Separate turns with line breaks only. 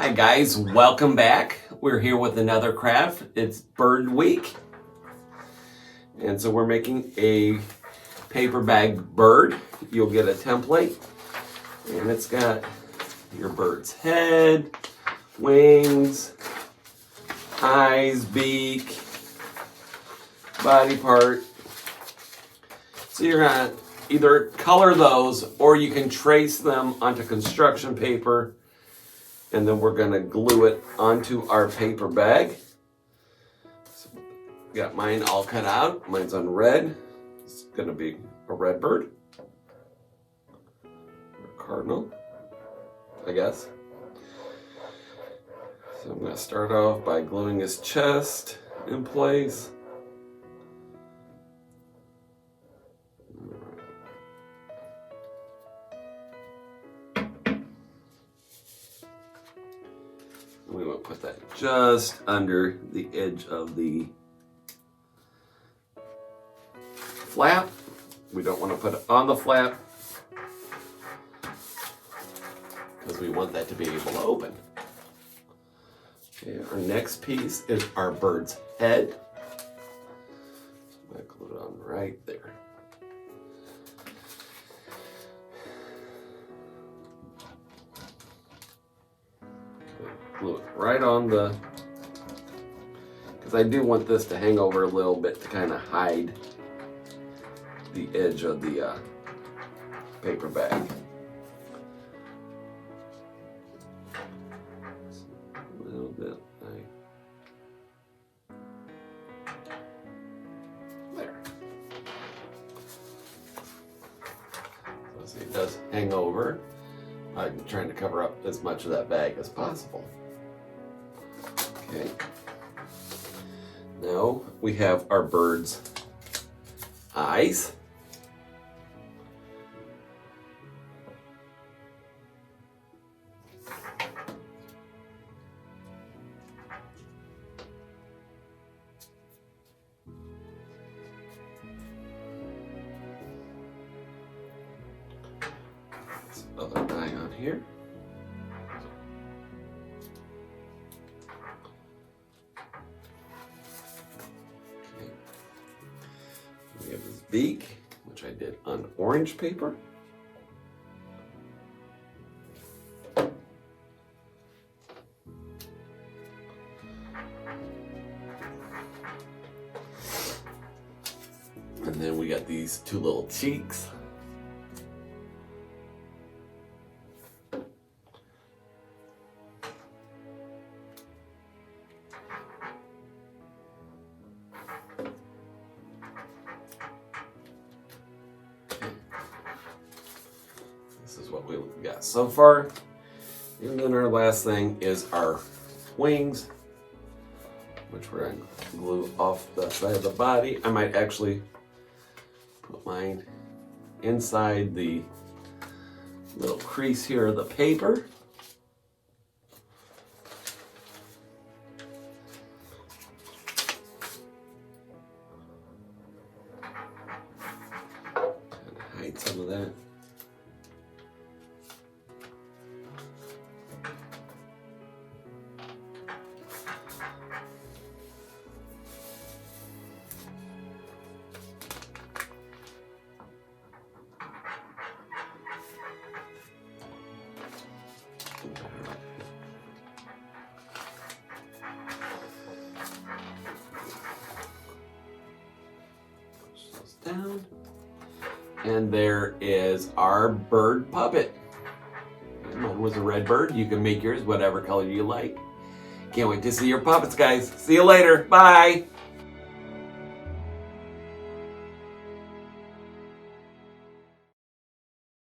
Hi guys, welcome back. We're here with another craft. It's Bird Week. And so we're making a paper bag bird. You'll get a template and it's got your bird's head, wings, eyes, beak, body part. So you're gonna either color those or you can trace them onto construction paper, and then we're gonna glue it onto our paper bag. So got mine all cut out. Mine's on red. It's gonna be a red bird. Or a cardinal, I guess. So I'm gonna start off by gluing his chest in place. We will put that just under the edge of the flap. We don't want to put it on the flap because we want that to be able to open. Okay, our next piece is our bird's head. I'm going to glue it on right there. Glue it right on the, because I do want this to hang over a little bit to kind of hide the edge of the paper bag. A little bit there. So see, it does hang over. I'm trying to cover up as much of that bag as possible. Okay. Now we have our bird's eyes. This other eye on here. We have his beak, which I did on orange paper. And then we got these two little cheeks. This is what we got so far. And then our last thing is our wings, which we're going to glue off the side of the body. I might actually put mine inside the little crease here of the paper. And hide some of that. Push those down. And there is our bird puppet. Mine was a red bird. You can make yours whatever color you like. Can't wait to see your puppets, guys. See you later. Bye.